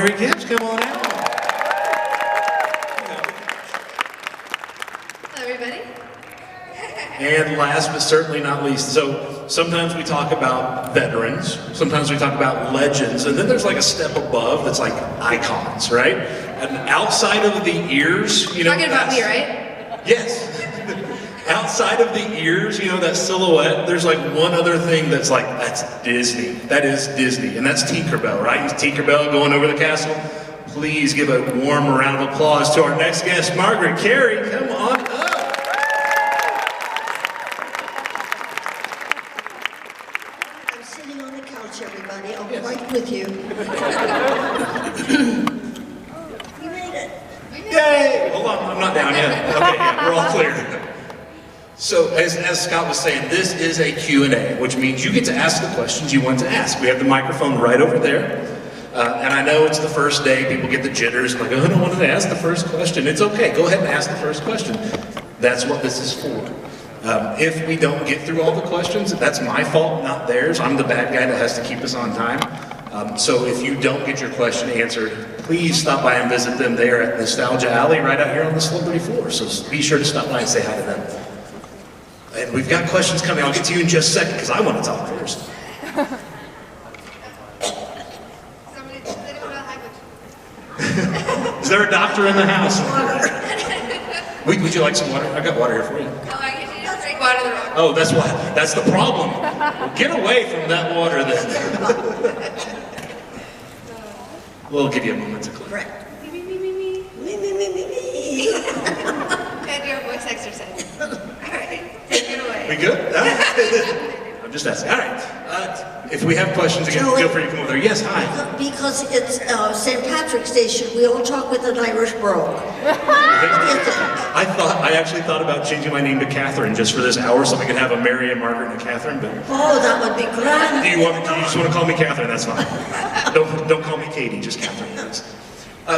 Margaret Gibbs, come on out. Hello, everybody. And last but certainly not least, so sometimes we talk about veterans, sometimes we talk about legends, and then there's like a step above that's like icons, right? And outside of the ears, you know. Talking about me, right? Yes. Outside of the ears, you know, that silhouette, there's like one other thing that's like, that's Disney. That is Disney, and that's Tinkerbell, right? Tinkerbell going over the castle. Please give a warm round of applause to our next guest, Margaret Kerry. Come on up. I'm sitting on the couch, everybody. I'll be right with you. You made it. Yay! Hold on, I'm not down yet. Okay, yeah, we're all clear. So, as Scott was saying, this is a Q&A, which means you get to ask the questions you want to ask. We have the microphone right over there. And I know it's the first day, people get the jitters, like, oh, I don't want to ask the first question. It's okay, go ahead and ask the first question. That's what this is for. If we don't get through all the questions, that's my fault, not theirs. I'm the bad guy that has to keep us on time. So if you don't get your question answered, please stop by and visit them there at Nostalgia Alley right out here on the celebrity floor. So be sure to stop by and say hi to them. And we've got questions coming. I'll get to you in just a second because I want to talk first. Is there a doctor in the house? Would you like some water? I've got water here for you. Oh, I usually just drink water the wrong. Oh, that's why. That's the problem. Get away from that water then. We'll give you a moment to clear. Right. Me, me, me, me, me. Me, me, me, me, me. And your voice exercise. All right, take it away. We good? I'm just asking. All right. If we have questions again, Joey, feel free to come over there. Yes, hi. Because it's St. Patrick's Day, should we all talk with an Irish brogue? I actually thought about changing my name to Catherine just for this hour so we could have a Mary and Margaret and a Catherine, but Oh, that would be grand. do you just want to call me Catherine? That's fine. Don't call me Katie, just Catherine.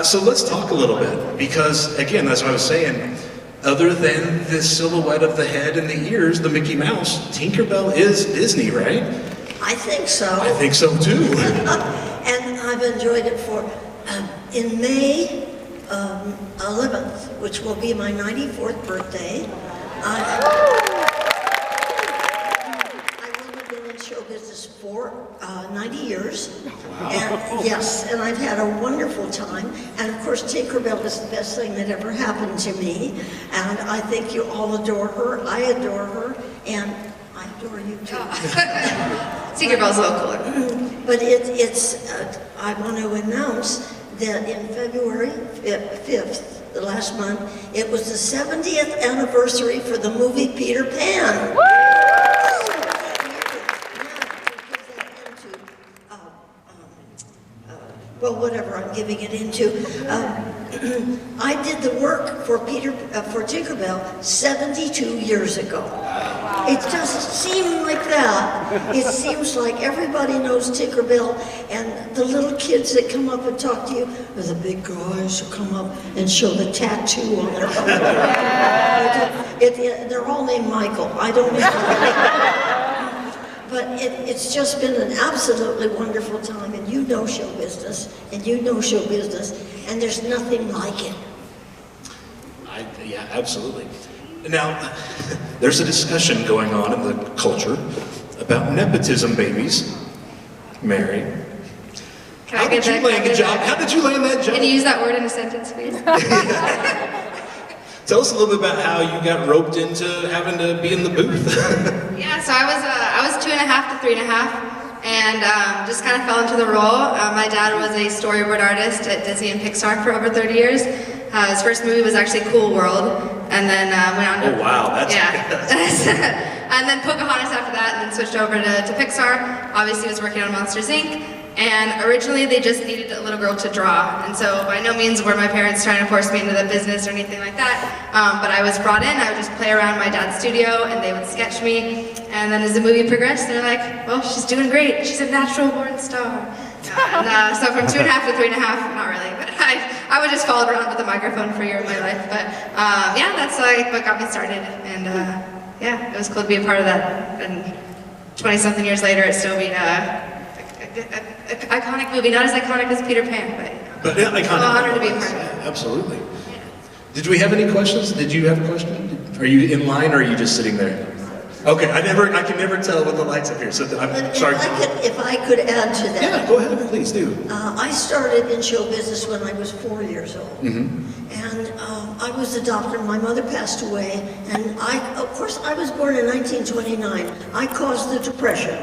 So let's talk a little bit, because again, that's what I was saying. Other than the silhouette of the head and the ears, the Mickey Mouse, Tinkerbell is Disney, right? I think so. I think so too. And I've enjoyed it for, in May 11th, which will be my 94th birthday, I will have been in show business for 90 years. Wow. And yes, and I've had a wonderful time. And of course, Tinkerbell is the best thing that ever happened to me. And I think you all adore her. I adore her. And I adore you too. Tinkerbell's a little cooler. But I want to announce that in February 5th, the last month, it was the 70th anniversary for the movie Peter Pan. Well, whatever I'm giving it into. I did the work for Tinkerbell 72 years ago. It doesn't seem like that. It seems like everybody knows Tinkerbell, and the little kids that come up and talk to you are the big guys who come up and show the tattoo on their arm. They're all named Michael. I don't know. But it's just been an absolutely wonderful time, and you know show business, and there's nothing like it. Yeah, absolutely. Now, there's a discussion going on in the culture about nepotism babies. Mary, how did you land the job? How did you land that job? Can you use that word in a sentence, please? Tell us a little bit about how you got roped into having to be in the booth. Yeah, so I was 2.5 to 3.5, and just kind of fell into the role. My dad was a storyboard artist at Disney and Pixar for over 30 years. His first movie was actually Cool World, and then went on to... Oh wow, that's... Yeah. And then Pocahontas after that, and then switched over to Pixar. Obviously was working on Monsters, Inc. And originally they just needed a little girl to draw. And so by no means were my parents trying to force me into the business or anything like that. But I was brought in, I would just play around my dad's studio and they would sketch me. And then as the movie progressed, they're like, well, she's doing great. She's a natural born star. And so from 2.5 to 3.5, not really, but I would just follow around with a microphone for a year of my life. But yeah, that's what got me started. And yeah, it was cool to be a part of that. And 20-something years later, it's still being an iconic movie, not as iconic as Peter Pan, but But yeah, iconic. Well, honored to be a part of it. Yeah, absolutely. Did we have any questions? Did you have a question? Are you in line or are you just sitting there? Okay, I can never tell with the lights up here, so I'm sorry. If I could add to that. Yeah, go ahead, please do. I started in show business when I was 4 years old. And I was adopted. My mother passed away. And of course, I was born in 1929. I caused the Depression.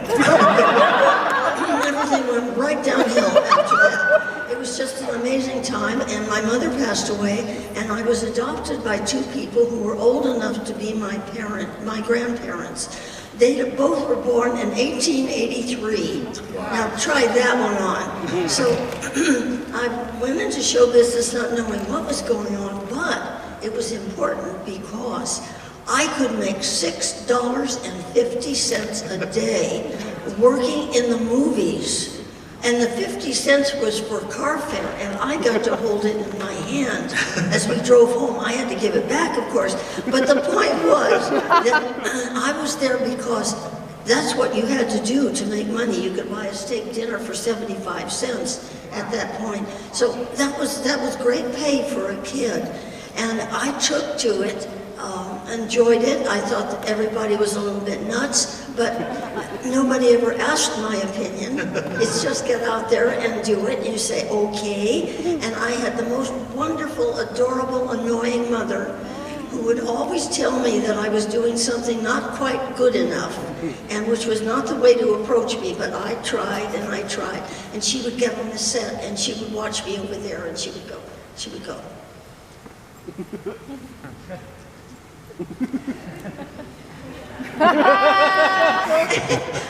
Everything went right downhill after that. It was just an amazing time. And my mother passed away. And I was adopted by two people who were old enough to be my grandparents. They both were born in 1883. Now try that one on. So I went into show business not knowing what was going on, but it was important because I could make $6.50 a day working in the movies. And the 50 cents was for car fare, and I got to hold it in my hand as we drove home. I had to give it back, of course. But the point was that I was there because that's what you had to do to make money. You could buy a steak dinner for 75 cents at that point. So that was great pay for a kid. And I took to it, enjoyed it. I thought that everybody was a little bit nuts, but nobody ever asked my opinion. It's just get out there and do it. And you say, okay. And I had the most wonderful, adorable, annoying mother who would always tell me that I was doing something not quite good enough, and which was not the way to approach me, but I tried and I tried. And she would get on the set and she would watch me over there and she would go.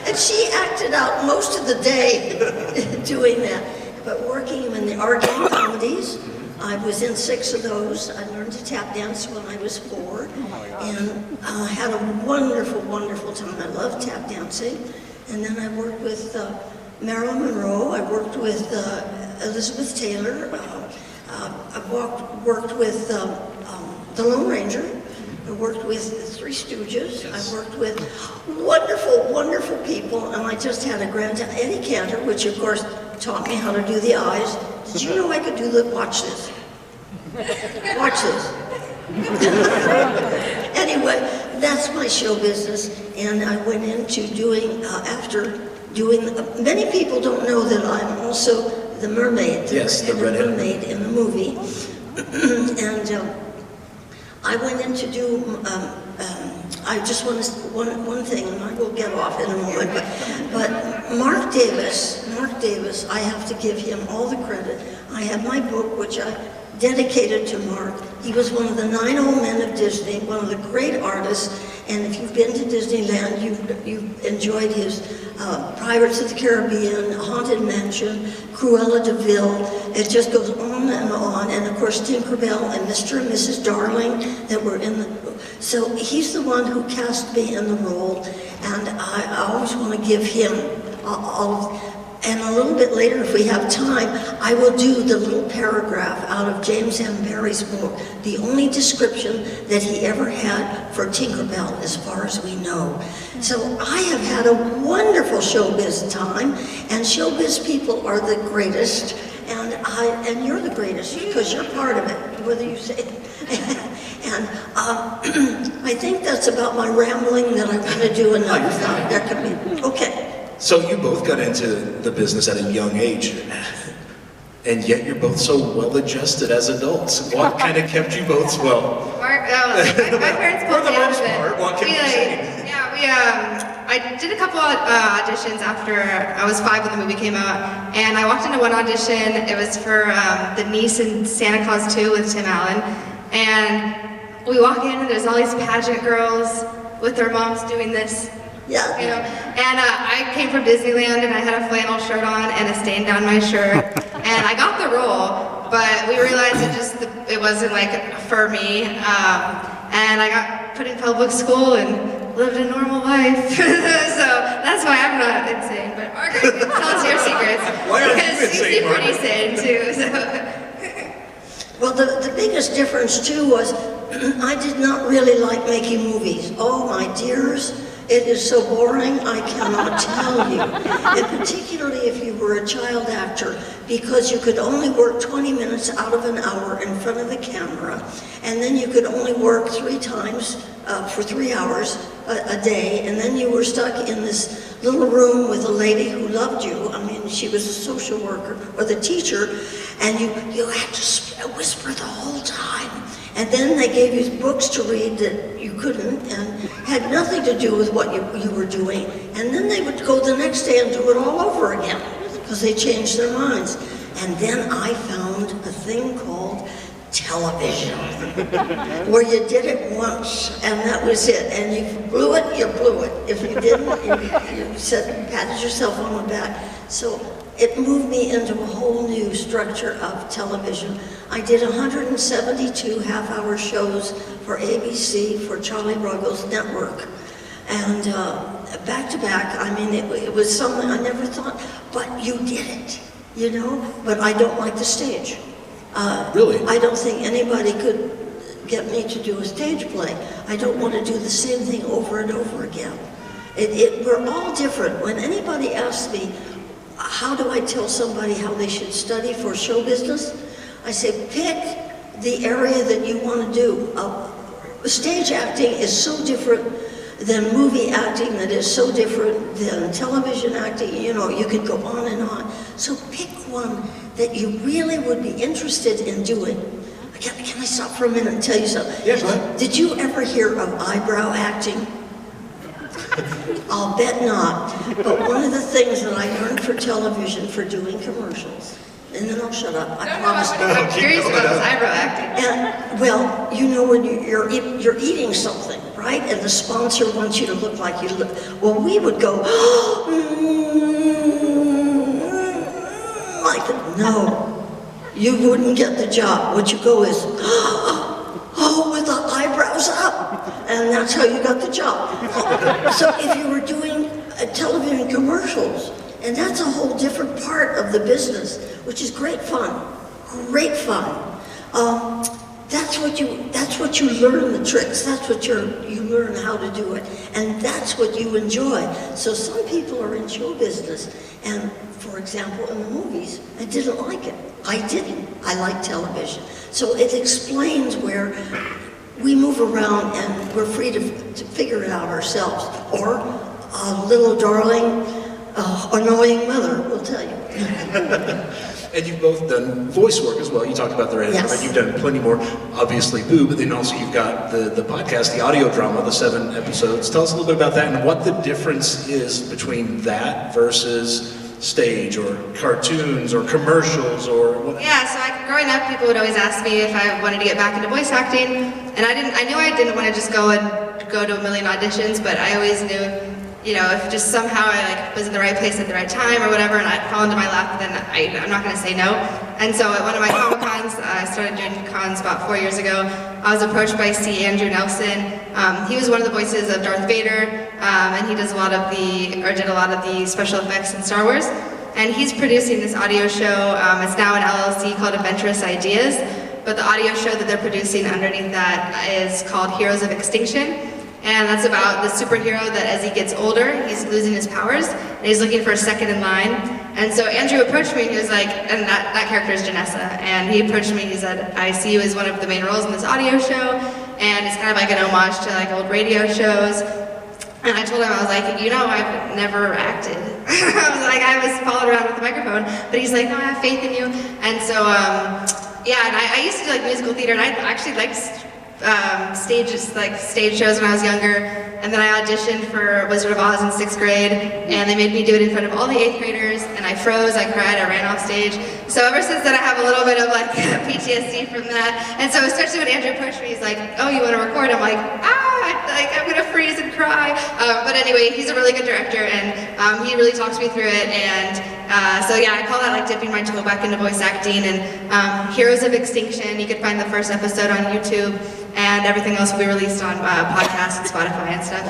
And she acted out most of the day doing that. But working in the our game comedies, I was in 6 of those. I learned to tap dance when I was 4, and had a wonderful, wonderful time. I loved tap dancing. And then I worked with Marilyn Monroe. I worked with Elizabeth Taylor. I worked with the Lone Ranger. I worked with the Three Stooges. I worked with wonderful, wonderful people, and I just had a grand time. Eddie Cantor, which of course taught me how to do the eyes. Did you know I could do the, watch this. Watch this. Anyway, that's my show business, and I went into doing, many people don't know that I'm also the mermaid, the mermaid in the movie. And I went in to do, I just want to, one thing, and I will get off in a moment, but Mark Davis, I have to give him all the credit. I have my book, which I dedicated to Mark. He was one of the 9 old men of Disney, one of the great artists, and if you've been to Disneyland, you've enjoyed his Pirates of the Caribbean, Haunted Mansion, Cruella de Vil. It just goes on, and of course Tinkerbell and Mr. and Mrs. Darling that were in the... So he's the one who cast me in the role, and I always want to give him all of... And a little bit later, if we have time, I will do the little paragraph out of James M. Barrie's book, the only description that he ever had for Tinkerbell, as far as we know. So I have had a wonderful showbiz time, and showbiz people are the greatest, and you're the greatest because you're part of it, whether you say it. And I think that's about my rambling that I'm going to do another time. There could be, okay. So you both got into the business at a young age, and yet you're both so well-adjusted as adults. What kind of kept you both well? My parents pulled me out of it. What kept you sane? I did a couple auditions after I was 5 when the movie came out, and I walked into one audition. It was for the niece in Santa Claus 2 with Tim Allen, and we walk in and there's all these pageant girls with their moms doing this. Yeah. You know, and I came from Disneyland and I had a flannel shirt on and a stain down my shirt, and I got the role, but we realized it wasn't like for me, and I got put in public school and lived a normal life. So that's why I'm not insane, but Margaret, tell us your secrets. Because you seem pretty sane too. So. Well, the biggest difference too was I did not really like making movies. Oh my dears, It is so boring, I cannot tell you. And particularly if you were a child actor, because you could only work 20 minutes out of an hour in front of the camera, and then you could only work 3 times for 3 hours a day, and then you were stuck in this little room with a lady who loved you. I mean, she was a social worker or the teacher, and you had to whisper the whole time. And then they gave you books to read that you couldn't and had nothing to do with what you were doing. And then they would go the next day and do it all over again because they changed their minds. And then I found a thing called television, where you did it once and that was it. And you blew it, you blew it. If you didn't, you said, patted yourself on the back. So it moved me into a whole new structure of television. I did 172 half-hour shows for ABC, for Charlie Ruggles Network. And back to back, I mean, it was something I never thought, but you did it, you know? But I don't like the stage. Really? I don't think anybody could get me to do a stage play. I don't want to do the same thing over and over again. We're all different. When anybody asks me, how do I tell somebody how they should study for show business? I say, pick the area that you want to do. Stage acting is so different than movie acting, that is so different than television acting. You know, you could go on and on. So pick one that you really would be interested in doing. Can I stop for a minute and tell you something? Yeah, go ahead. Did you ever hear of eyebrow acting? I'll bet not. But one of the things that I learned for television for doing commercials, and then I'll shut up, I promise. I'm curious about this eyebrow acting. And, well, you know when you're eating something, right? And the sponsor wants you to look like you look. Well, we would go, like that. No, you wouldn't get the job. What you go is, oh, with the eyebrows up. And that's how you got the job. So if you were doing television commercials, and that's a whole different part of the business, which is great fun, great fun. That's what you learn the tricks. That's what you learn how to do it, and that's what you enjoy. So some people are in show business, and for example, in the movies, I didn't like it. I didn't. I like television. So it explains where we move around and we're free to figure it out ourselves. Or a little darling, annoying mother will tell you. And you've both done voice work as well. You talked about the radio, Yes. but you've done plenty more, obviously, Boo, but then also you've got the podcast, the audio drama, the 7 episodes. Tell us a little bit about that and what the difference is between that versus stage or cartoons or commercials or what. Yeah, so growing up, people would always ask me if I wanted to get back into voice acting, and I knew I didn't want to just go to a million auditions, but I always knew, you know, if just somehow I was in the right place at the right time or whatever, and I'd fall into my lap, then I'm not going to say no. And so at one of my Comicons, I started doing cons about 4 years ago, I was approached by C. Andrew Nelson. He was one of the voices of Darth Vader, and he did a lot of the special effects in Star Wars. And he's producing this audio show. It's now an LLC called Adventurous Ideas, but the audio show that they're producing underneath that is called Heroes of Extinction. And that's about the superhero that as he gets older, he's losing his powers, and he's looking for a second in line. And so Andrew approached me, and he was like, and that character is Janessa, and he approached me, he said, I see you as one of the main roles in this audio show, and it's kind of like an homage to like old radio shows. And I told him, I was like, you know, I've never acted. I was followed around with a microphone, but he's like, no, I have faith in you. And so, yeah, and I used to do like musical theater, and I actually liked stage shows when I was younger. And then I auditioned for Wizard of Oz in 6th grade, and they made me do it in front of all the 8th graders, and I froze, I cried, I ran off stage. So ever since then I have a little bit of like PTSD from that. And so especially when Andrew approached me, he's like, oh, you want to record? I'm like, I'm gonna freeze and cry. But anyway, he's a really good director, and he really talks me through it. And so yeah, I call that like dipping my toe back into voice acting. And Heroes of Extinction, you can find the first episode on YouTube, and everything else will be released on podcasts and Spotify and stuff.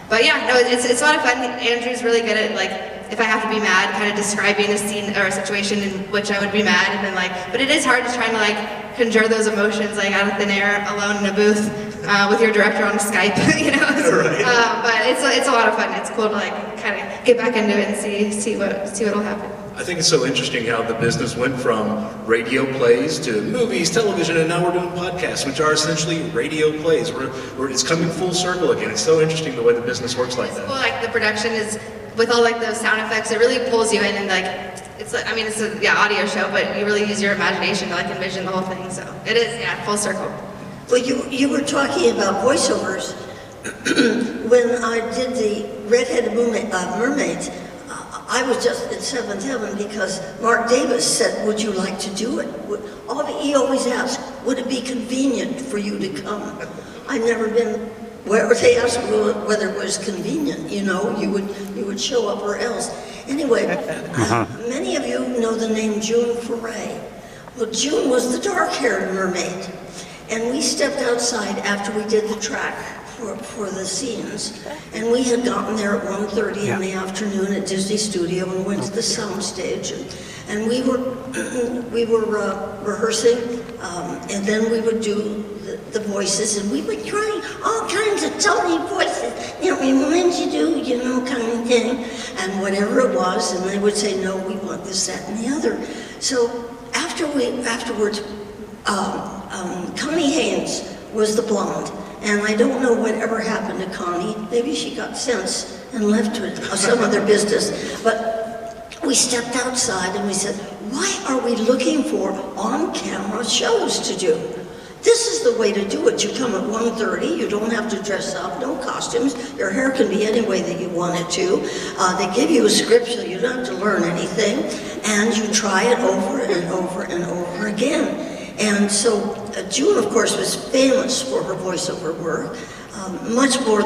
But yeah, no, it's a lot of fun. Andrew's really good at like, if I have to be mad, kind of describing a scene or a situation in which I would be mad, and then like, but it is hard to try to like conjure those emotions like out of thin air, alone in a booth. with your director on Skype, you know. Right. But it's a lot of fun. It's cool to like kind of get back into it and see what'll happen. I think it's so interesting how the business went from radio plays to movies, television, and now we're doing podcasts, which are essentially radio plays. It's coming full circle again. It's so interesting the way the business works like that. Cool, like the production is with all like those sound effects. It really pulls you in, and like it's like, I mean, it's a audio show, but you really use your imagination to like envision the whole thing. So it is full circle. Well, you were talking about voiceovers. When I did the Redheaded Mermaid, I was just in seventh heaven because Mark Davis said, would you like to do it? He always asked, would it be convenient for you to come? I've never been where they asked whether it was convenient, you know, you would show up or else. Anyway, many of you know the name June Foray. Well, June was the dark-haired mermaid, and we stepped outside after we did the track for the scenes, and we had gotten there at 1:30 in the afternoon at Disney Studio and went to the sound stage, and we were rehearsing, and then we would do the voices, and we would try all kinds of Tony voices, you know, reminds you do, you know, kind of thing, and whatever it was, and they would say, no, we want this, that, and the other. So afterwards, Connie Haynes was the blonde. And I don't know whatever happened to Connie. Maybe she got sense and left to some other business. But we stepped outside and we said, why are we looking for on-camera shows to do? This is the way to do it. You come at 1:30, you don't have to dress up, no costumes. Your hair can be any way that you want it to. They give you a script so you don't have to learn anything. And you try it over and over and over again. And so June, of course, was famous for her voiceover work, much more than